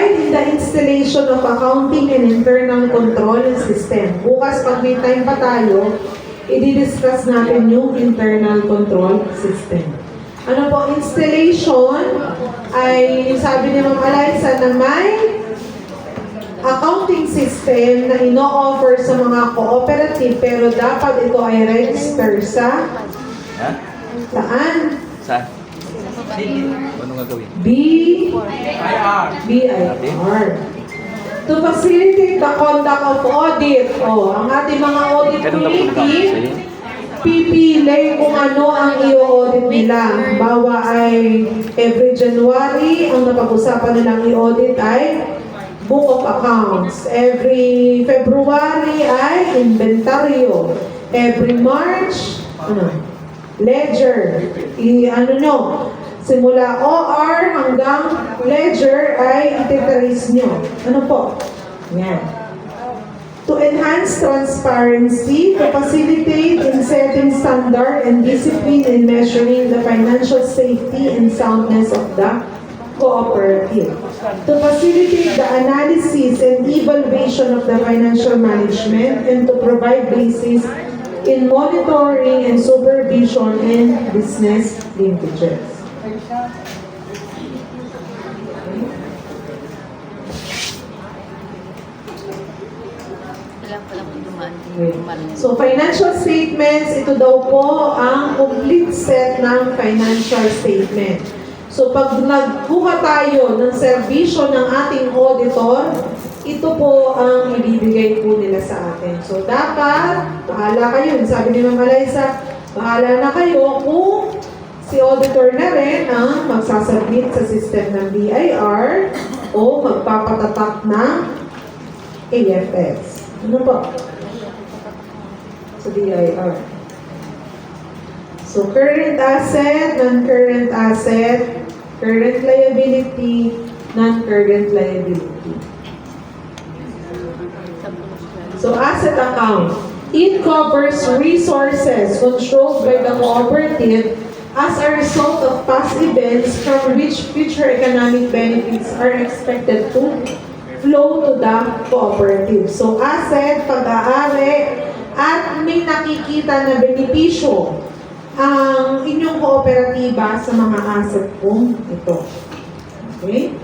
provide in the installation of accounting and internal control system. Bukas, pag may time pa tayo, i-discuss natin yung internal control system. Ano po, installation ay sabi ni Ma'am Eliza na may accounting system na ino-offer sa mga cooperative pero dapat ito ay register sa saan? Saan? Ano nga gawin? BIR. To facilitate the conduct of audit. Ang ating mga audit committee, pipili kung ano ang i-audit nila. Bawa ay every January, ang napag-usapan nilang i-audit ay Book of Accounts. Every February ay inventaryo. Every March, ledger. Simula OR hanggang ledger ay ititrace nyo. Ano po? Yan. To enhance transparency, to facilitate in setting standard and discipline in measuring the financial safety and soundness of the cooperative. To facilitate the analysis and evaluation of the financial management and to provide basis in monitoring and supervision in business linkages. So, financial statements, ito daw po ang complete set ng financial statement. So, pag nagkuha tayo ng serbisyo ng ating auditor, ito po ang ibibigay po nila sa atin. So, dapat, bahala kayo. Sabi ni Ma'am Eliza, bahala na kayo kung si auditor na rin ang magsasubmit sa system ng BIR o magpapatatak ng AFS. Ano po? Sa BIR. So, current asset, non-current asset, current liability, non-current liability. So, asset account. It covers resources controlled by the cooperative as a result of past events from which future economic benefits are expected to flow to the cooperative. So, asset, pag-aari, at may nakikita na benepisyo ang inyong kooperatiba sa mga asset kong ito. Okay?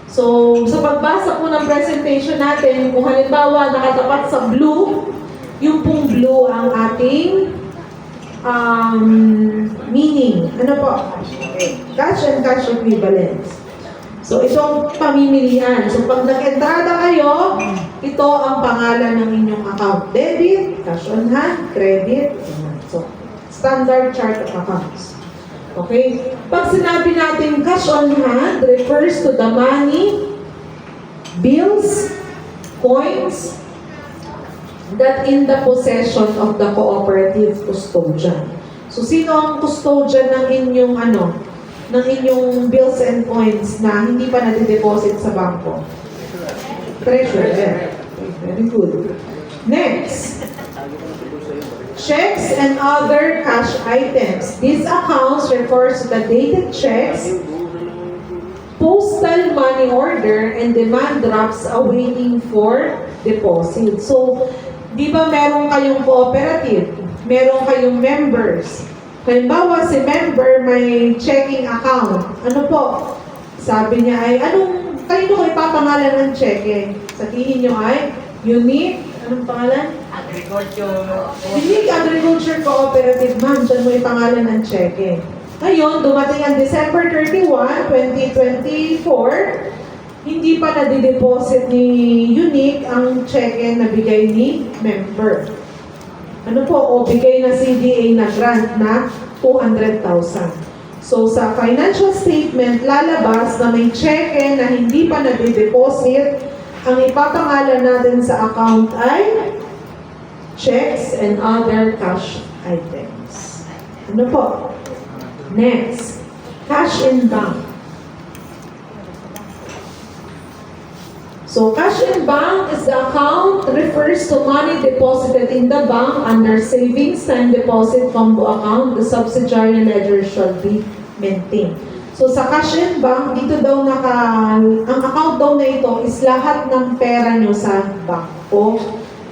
So, sa pagbasa po ng presentation natin, kung halimbawa nakatapat sa blue, yung pong blue ang ating meaning. Ano po? Okay. Cash and cash equivalents. So, itong pamimilihan. So, pag nag-entrada kayo, ito ang pangalan ng inyong account. Debit, cash on hand, credit. So, standard chart of accounts. Okay? Pag sinabi natin cash on hand, refers to the money, bills, coins, that in the possession of the cooperative custodian. So, sino ang custodian ng inyong ng inyong bills and coins na hindi pa nade-deposit sa bangko? Treasurer. Very good. Next. Checks and other cash items. These accounts refers to the dated checks, postal money order, and demand drafts awaiting for deposit. So, di ba meron kayong cooperative? Meron kayong members. Halimbawa, si member may checking account. Ano po? Sabi niya ay, kanino ko ipapangalan ng checking? Sabihin niyo ay, unique, anong pangalan? Unique Agriculture Cooperative, ma'am. Diyan mo ipangalan ng checking. Ngayon, dumating ang December 31, 2024, hindi pa nadideposit ni Unique ang checking na bigay ni member. Ano po, o bigay na CDA na grant na 200,000. So, sa financial statement, lalabas na may cheque na hindi pa nade-deposit. Ang ipapangalan natin sa account ay checks and other cash items. Ano po? Next, cash in bank. So, cash in bank is the account refers to money deposited in the bank under savings time deposit combo account. The subsidiary ledger shall be maintained. So sa cash and bank, dito daw ang account daw na ito is lahat ng pera nyo sa bangko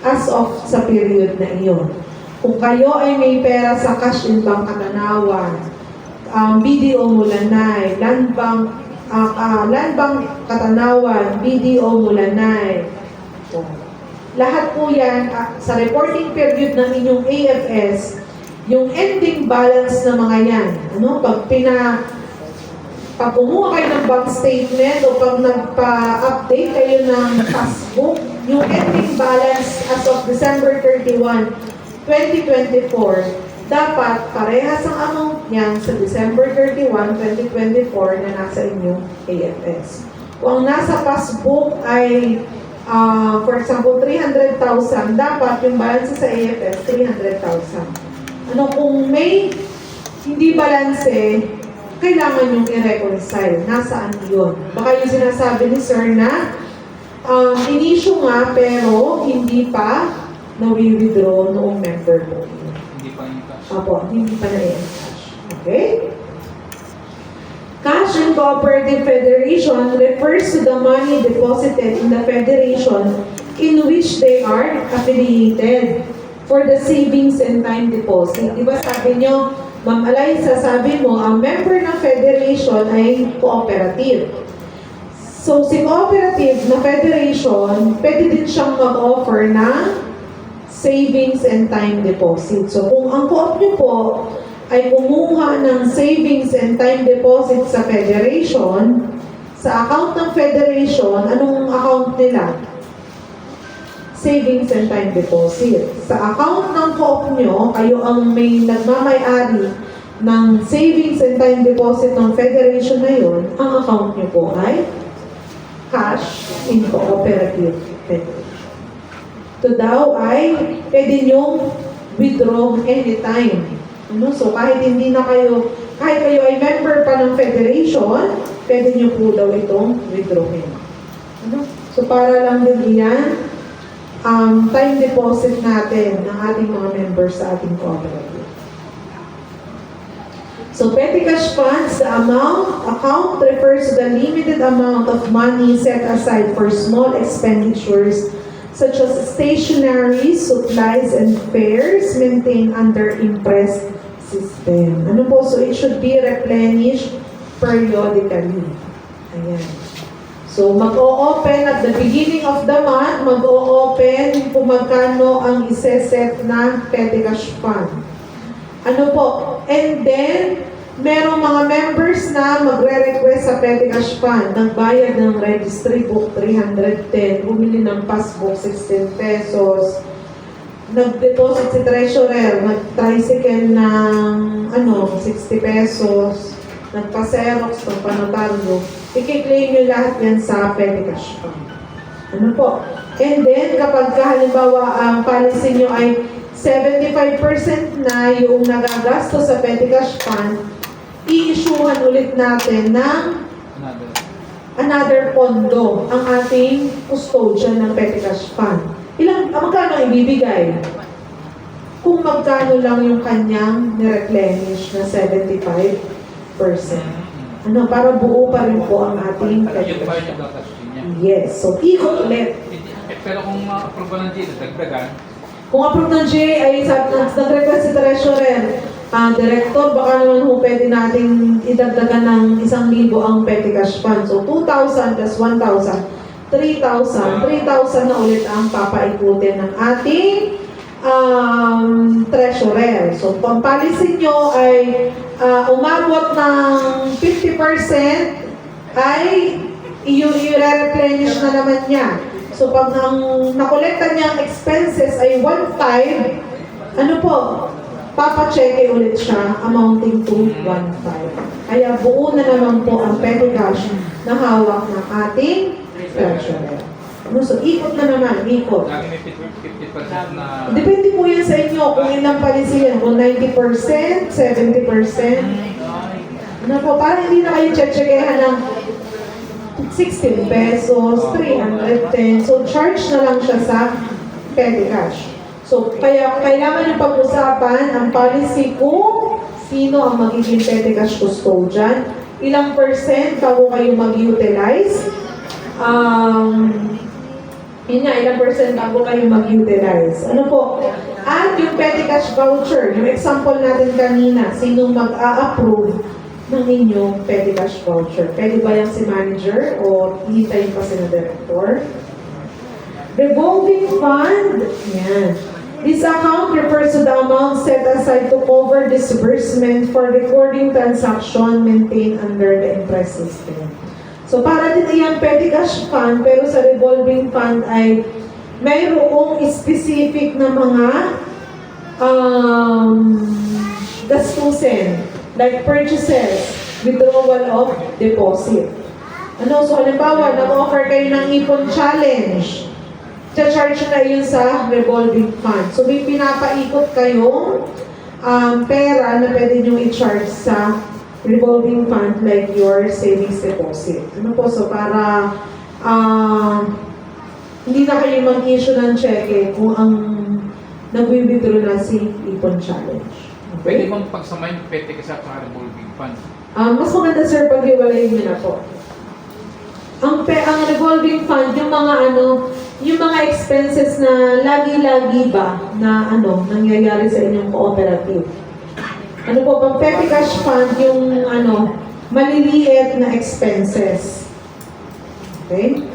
as of sa period na iyon. Kung kayo ay may pera sa cash and bank Katanawan, BDO Mulanay, Land Bank Katanawan, BDO Mulanay, lahat po yan, sa reporting period ng inyong AFS, yung ending balance na mga yan, pag kumuha kayo ng bank statement o pag nagpa-update kayo ng passbook, yung ending balance as of December 31, 2024, dapat parehas ang amount niyan sa December 31, 2024 na nasa inyong AFS. Kung ang nasa passbook ay for example, 300,000, dapat yung balance sa AFS, 300,000. Kung may hindi balance, kailangan yung i-reconcile. Nasaan yun? Baka yung sinasabi ni Sir na, in-issue nga, pero hindi pa na-withdraw noong member mo. Hindi pa yung cash. Apo, hindi pa na-encash. Okay? Cash and Cooperative Federation refers to the money deposited in the federation in which they are affiliated for the savings and time deposit. Diba sabi nyo, Ma'am Alaysa, sabi mo, ang member ng federation ay cooperative. So, si cooperative na federation, pwede din siyang mag-offer ng savings and time deposit. So, kung ang co-op nyo po ay kumuha ng savings and time deposit sa federation, sa account ng federation, anong account nila? Savings and time deposit. Sa account ng co-op nyo, kayo ang may nagmamay-ari ng savings and time deposit ng federation na yun, ang account nyo po ay cash in cooperative federation. Ito daw ay pwede nyo withdraw anytime. So kahit hindi na kayo, kahit kayo ay member pa ng federation, pwede nyo po daw itong withdrawin. So para lang din yan, time deposit natin ng ating mga members sa ating cooperative. So petty cash funds, the account refers to the limited amount of money set aside for small expenditures such as stationery, supplies, and fares maintained under imprest system. So it should be replenished periodically. Ayan. So, mag-o-open at the beginning of the month, mag-o-open kung magkano ang iseset na petty cash fund. And then, merong mga members na magre-request sa petty cash fund. Nagbayad ng registry book, 310. Bumili ng passbook, 16 pesos. Nag-deposit si treasurer, nag-tricycle ng 60 pesos. Nagpa-xerox ng panotaryo. I-claim nyo lahat yan sa petty cash fund. And then, kapag halimbawa ang policy nyo ay 75% na yung nagagasto sa petty cash fund, i-issuehan ulit natin ng another pondo ang ating custodian ng petty cash fund. Magkano ibibigay? Kung magkano lang yung kanyang nireplenish na 75%. Para buo pa rin po ang ating petty cash fund. Yes. So, ikot ulit. Pero kung approve ng GA, dagdagan. Kung approve ng GA ay nag-request si treasurer, director, baka naman pwede nating idagdagan ng 1,000 ang petty cash fund. So, 2,000 plus 1,000, 3,000. 3,000 na ulit ang papaikutin ng ating treasurer. So, kung policy nyo ay umabot ng 50%, ay i-replenish na naman niya. So, pag ang nakolekta niyang expenses ay 1,500, papacheck ulit siya amounting to 1,500. Kaya buo na naman po ang petty cash na hawak ng ating treasurer. So, ikot na naman, ikot. Lagi may 50% na... Depende po yan sa inyo kung ilang policy yan. Kung 90%, 70%. Para hindi na kayo check-checkehan ng 16 pesos, 310. So, charge na lang siya sa petty cash. So, kaya kailangan yung pag-usapan ang policy kung sino ang magiging petty cash custodian ilang percent bago kayo mag-utilize. Yun nga, ilang percent bago kayo mag-utilize. Ano po? At yung petty cash voucher, yung example natin kanina, sinong mag-a-approve ng inyong petty cash voucher? Pwede ba yan si manager o hihintayin pa si na director? Revolving fund, yan. This account refers to the amount set aside to cover disbursement for recording transaction maintained under the interest system. So para din iyang petty cash fund, pero sa revolving fund ay mayroong specific na mga gastusin, like purchases, withdrawal of deposit. Ano, so halimbawa, nag-offer kayo ng ipon challenge, charge na yun sa revolving fund. So may pinapaikot kayong pera na pwede nyo i-charge sa revolving fund like your savings deposit. Ano po, so para hindi na kayo mag-issue ng cheque kung ang nag-withdraw na si ipon challenge. Pwede Okay? bang pagsamahin petty cash at saka revolving fund? Mas maganda sir pag hiwalayin nyo na po. Ang revolving fund, yung mga expenses na lagi-lagi ba na nangyayari sa inyong cooperative. Ano po, pang petty cash fund, yung maliliit na expenses. Okay?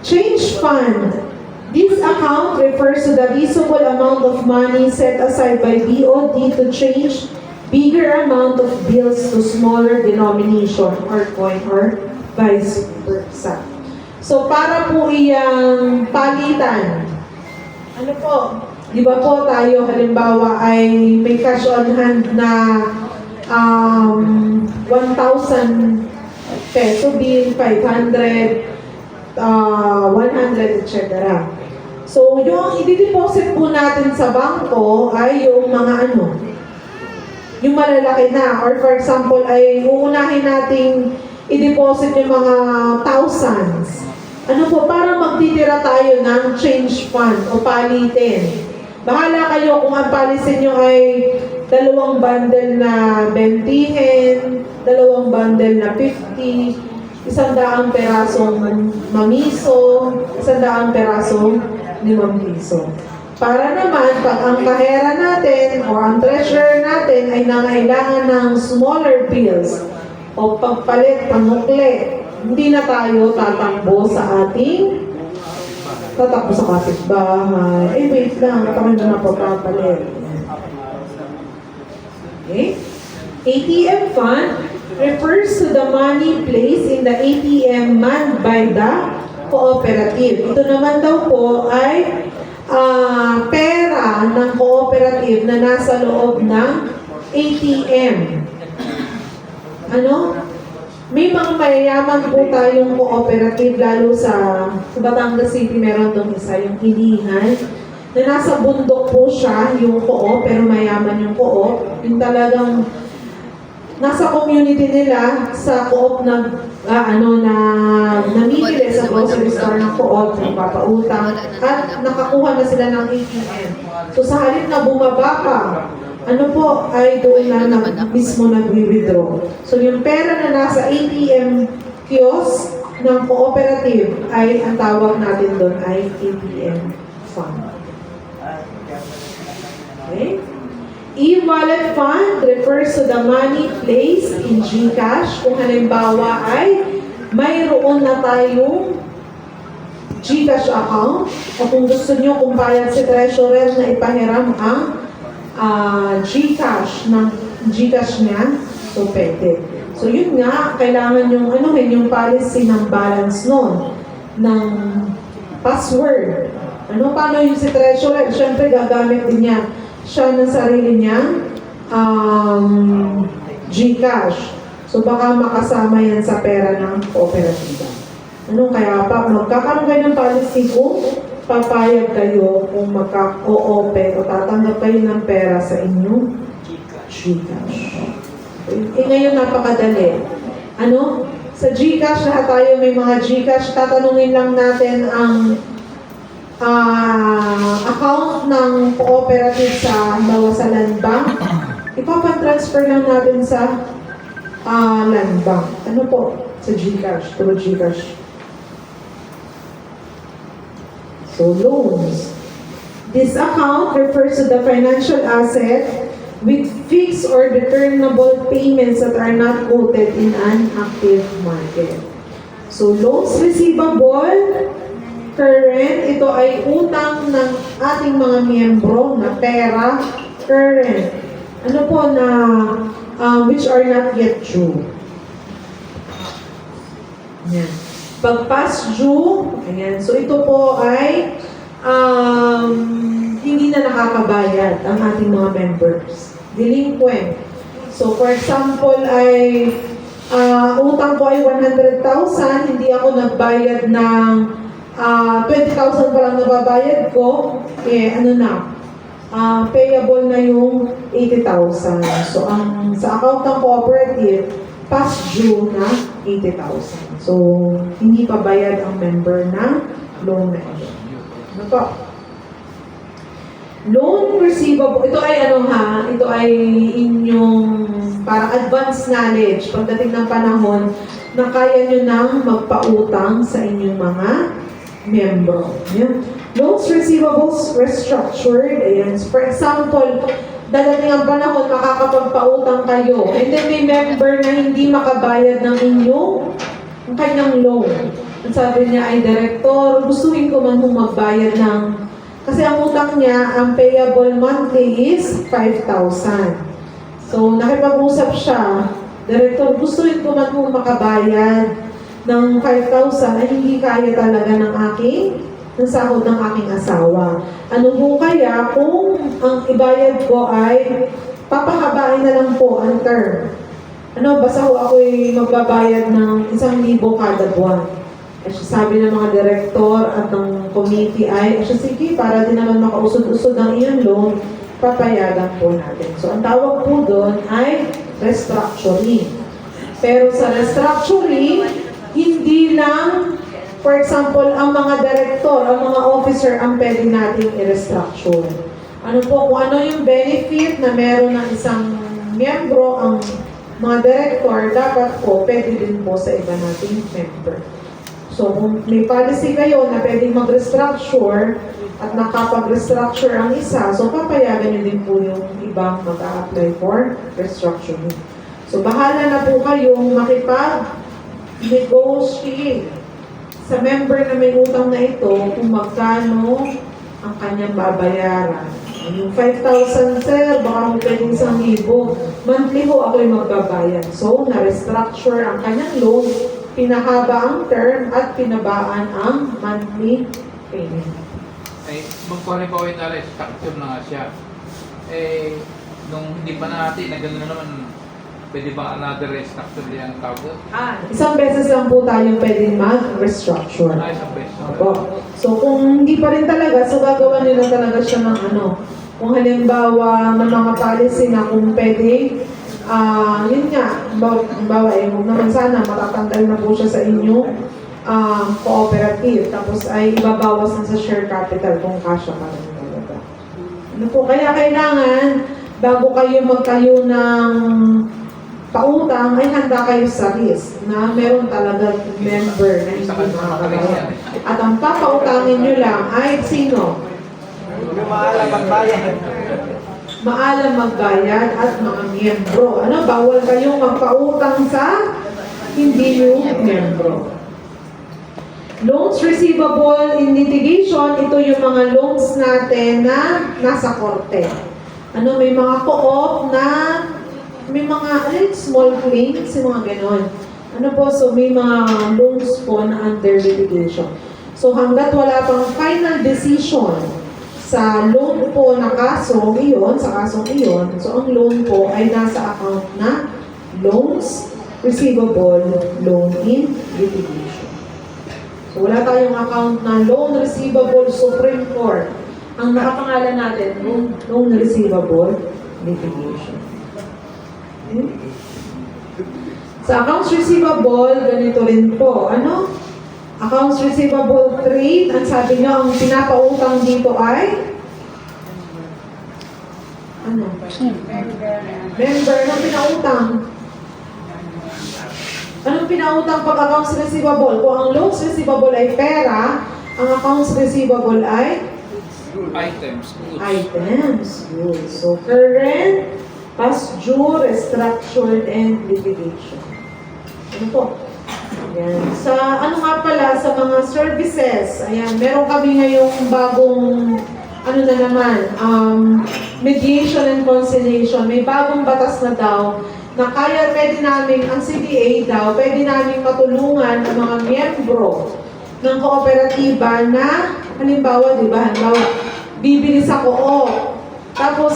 Change fund. This account refers to the visible amount of money set aside by BOD to change bigger amount of bills to smaller denomination or coin or vice versa. So, para po iyang palitan, ano po, di ba po tayo halimbawa ay may cash on hand na 1,000 peso bill, 500, 100, etc. So, yung i-deposit po natin sa bangko ay yung mga yung malalaki na. Or for example, ay uunahin nating i-deposit yung mga thousands. Ano po, para magtitira tayo ng change fund o palitin. Bahala kayo kung ang palisin nyo ay 2 bundle na 20, 2 bundle na 50, 100 perasong mamiso, 100 perasong 5 piso. Para naman, pag ang kahera natin o ang treasurer natin ay nangailangan ng smaller bills o pagpalit, pangukli, hindi na tayo tatakbo sa kapitbahay. Wait lang, kami na papapalit. Okay? ATM fund refers to the money placed in the ATM manned by the cooperative. Ito naman daw po ay pera ng cooperative na nasa loob ng ATM. May mga mayayaman po tayong cooperative, lalo sa Batangas City, meron doon isa, yung Ilihan, na nasa bundok po siya, yung co-op, pero mayaman yung co-op. Yung talagang nasa community nila, sa co-op na namimili sa grocery store ng co-op, nagpapautang, at nakakuha na sila ng ATM. So sa halip na bumaba pa, ay doon na mismo nag-withdraw. So yung pera na nasa ATM kiosk ng cooperative ay ang tawag natin doon ay ATM fund. Okay? E-wallet fund refers to the money placed in GCash. Kung halimbawa ay mayroon na tayong GCash account o kung gusto nyo kung bayad si treasurer na ipahiram ang GCash ng GCash niya, so pwede. So yun nga, kailangan yung yung policy ng balance nun, ng password. Paano yung si treasurer? Siyempre gagamit din niya siya ng sarili niyang GCash. So baka makasama yan sa pera ng kooperatiba. Kaya magkakaroon kayo ng policy kung papayag kayo kung magka-o-open o tatanggap kayo ng pera sa inyong GCash. Ngayon napakadali. Sa GCash, lahat tayo may mga GCash. Tatanungin lang natin ang account ng cooperative sa Bawasalan Bank. Ipapatransfer lang natin sa Land Bank. Ano po? Sa GCash, through GCash. So, loans. This account refers to the financial asset with fixed or returnable payments that are not quoted in an active market. So, loans receivable, current, ito ay utang ng ating mga miyembro na pera, current. Ano po na, which are not yet due. Yan. Pag past due, ayan, so ito po ay hindi na nakakabayad ang ating mga members. Delinquent. So, for example, ay utang ko ay 100,000, hindi ako nagbayad ng 20,000 pa lang nababayad ko, ano na, payable na yung 80,000. So, sa account ng cooperative, past due na 80,000. So, hindi pa bayad ang member na loan na ito. Ano po? Loan receivable, ito ay ito ay inyong parang advanced knowledge pagdating ng panahon na kaya nyo nang magpautang sa inyong mga membro. Yan. Loans receivables restructured. Ayan. For example, dadating ang panahon, makakapagpautang kayo. And then may member na hindi makabayad ng ang kanyang loan. At sabi niya ay, Director, gustuhin ko man magbayad ng, kasi ang utang niya, ang payable monthly is 5,000. So, nakipag-usap siya, Director, gustuhin ko man makabayad ng 5,000 ay hindi kaya talaga ng sahod ng aking asawa. Ano po kaya kung ang ibayad ko ay papahabain na lang po ang term? Basta ho ako'y magbabayad ng 1,000 kada buwan. At sabi ng mga director at ng committee ay, sige, para din naman makausod-usod ng iyong loan, papayagan po natin. So, ang tawag po doon ay restructuring. Pero sa restructuring, hindi lang, for example, ang mga director, ang mga officer ang pwede natin i-restructure. Ano po, kung ano yung benefit na meron ng isang miyembro, ang mga director, dapat po, pwede din po sa iba nating member. So, kung may policy kayo na pwedeng mag-restructure at nakapag-restructure ang isa, so papayagan nyo din po yung ibang mag-a-apply for restructuring. So, bahala na po kayong makipag-negotiate sa member na may utang na ito kung magkano ang kanyang babayaran. Yung 5,000, sir, baka mo pwedeng 1,000. Monthly ho ako'y magbabayad. So, na-restructure ang kanyang loan, pinahaba ang term at pinabaan ang monthly payment. Ay, magkuhanin pa ko yung structure na nga siya. Nung hindi pa natin, na gano'n na naman, pwede ba another restructure yan tawag? Isang beses lang po tayo pwedeng mag-restructure. Isang beses. Opo. So, kung hindi pa rin talaga, so gagawa nyo na talaga siya ng kung halimbawa ng mga policy na kung pwede, yun nga, halimbawa huwag naman sana, matatanggal na po siya sa inyong cooperative, tapos ay ibabawas na sa share capital kung kasya ka rin talaga. Ano po, kaya kailangan, bago kayo magtayo ng pautang, ay handa kayo sa risk na meron talaga member na hindi makakabayad. At ang papautangin nyo lang ay sino? Maalam magbayad. Maalam magbayad at mga miyembro. Bawal kayong magpautang sa hindi yung miyembro. Loans receivable in litigation, ito yung mga loans natin na nasa korte. May mga co-op na may mga small claims, yung mga ganon. So may mga loans po na under litigation. So hanggat wala pang final decision sa loan po na kasong iyon, so ang loan po ay nasa account na loans receivable, loan in litigation. So wala tayong account na loan receivable Supreme Court. Ang nakapangalan natin, loan receivable litigation. Okay? Sa accounts receivable, ganito rin po. Accounts receivable trade, ang sabi nyo, ang pinapautang dito ay member na pinautang. Anong pinautang pag accounts receivable? Kung ang loans receivable ay pera, ang accounts receivable ay Items, goods. items. Good. So, current, past due, restructured, and liquidation. Ano po? Ayan. Sa, ano nga pala, sa mga services, ayan, meron kami ngayong bagong, ano na naman, mediation and conciliation. May bagong batas na daw, na kaya pwede namin, ang CDA daw, pwede namin matulungan ang mga miyembro ng kooperatiba na, halimbawa, di ba, halimbawa, bibili sa co-op. Tapos,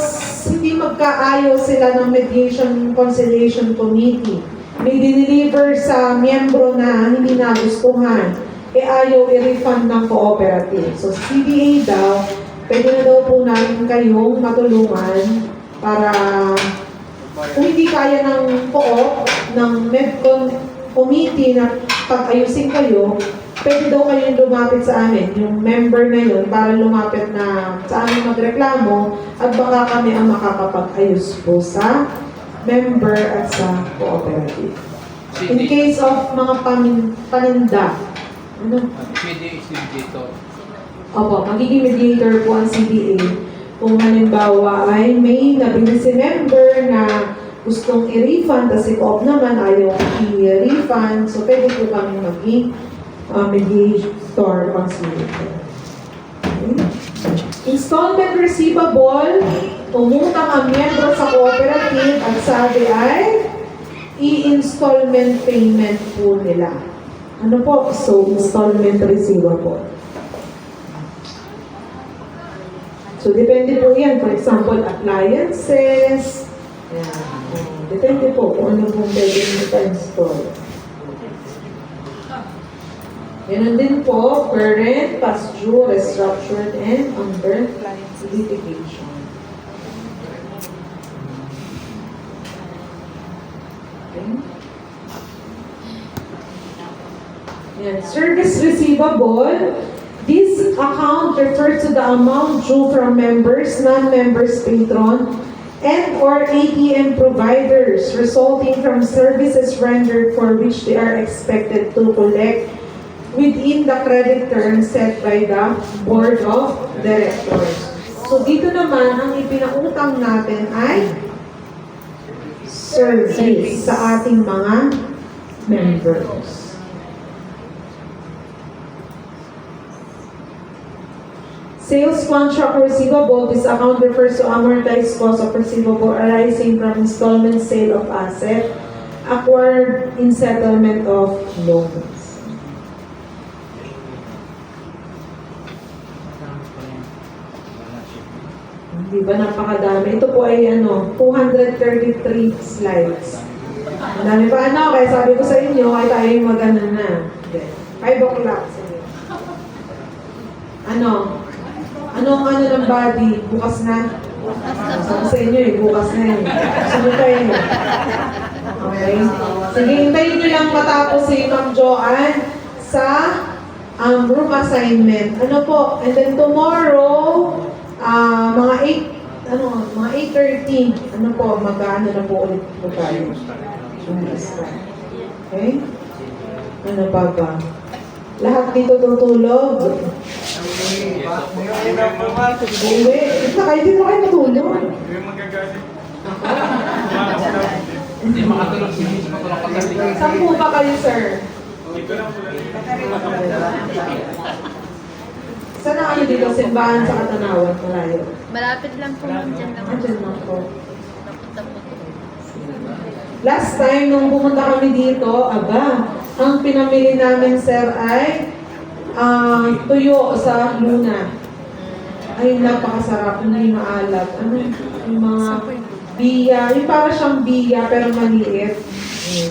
hindi magkaayos sila ng Mediation Conciliation Committee. May dineliver sa miyembro na hindi nagustuhan, ayaw i-refund ng cooperative. So, CDA daw, pwede na daw po namin kayong matulungan para kung hindi kaya ng co-op, ng Medcon committee na pag-ayusin kayo, pwede daw kayong lumapit sa amin, yung member na yun, para lumapit na sa amin magreklamo at baka kami ang makakapag-ayos po sa member at sa cooperative. In case of mga paninda, ano? CDA is mediator. Opo, magiging mediator po ang CDA. Kung halimbawa ay may nabili si member na gustong i-refund, kasi si co-op naman ayaw i-refund, so pwede po kami maging mediator conciliator. Okay. Installment receivable, umutang ang miyembro sa cooperative at sabi ay i-installment payment po nila. Ano po? So, installment receivable. So, depende po yan. For example, appliances. Yan. Depende po kung ano pong pwede nyo pa-install. Ganun din po, current, past due, restructured, and under litigation. Okay. Yan. Service receivable. This account refers to the amount due from members, non-members, patron, and or ATM providers resulting from services rendered for which they are expected to collect within the credit term set by the Board of Directors. So dito naman, ang ipinautang natin ay service sa ating mga members. Sales contract receivable. This account refers to amortized cost of receivable arising from installment sale of asset acquired in settlement of loans. Di ba napakadami? Ito po ay 233 slides. Madami pa kaya sabi ko sa inyo, ay tayo yung magana na. 5 o'clock. Anong ng body? Bukas na? Sabi sa inyo bukas na yun. Sunod kayo. Okay? Sige, hintayin nyo lang matapos si Ma'am Joanne sa room assignment. Ano po? And then tomorrow, mga 8:30, mag-ano na po ulit po tayo. Okay? Ano pa ba? Lahat dito tutulog. Uwi. Saka hindi mo kayo matulog. Hindi makatulog si Miss, matulog pagdating. Saan po ba kayo, sir? Saan na kayo dito? Simbahan sa Katanawan, Malayo. Malapit lang po ma'am, dyan lang. Diyan lang po. Napunta po. Last time, nung pumunta kami dito, ang pinamili namin, sir, ay tuyo sa Luna. Ay, napakasarap. Hindi maalat. Yung mga biya. Yung para siyang biya, pero maliit.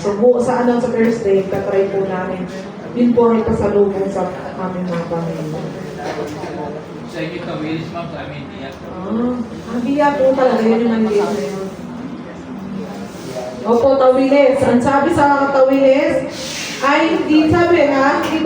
So, sa Thursday, tatry po namin. Yun po ay pasalubong sa aming mga pamilya. Sa inyo ito, Willis Ma'am, sa amin, iyak. Ang biya po talaga, yun yung maliit na yun. Opo, tawilis. Ang sabi sa tawilis, ay hindi sabi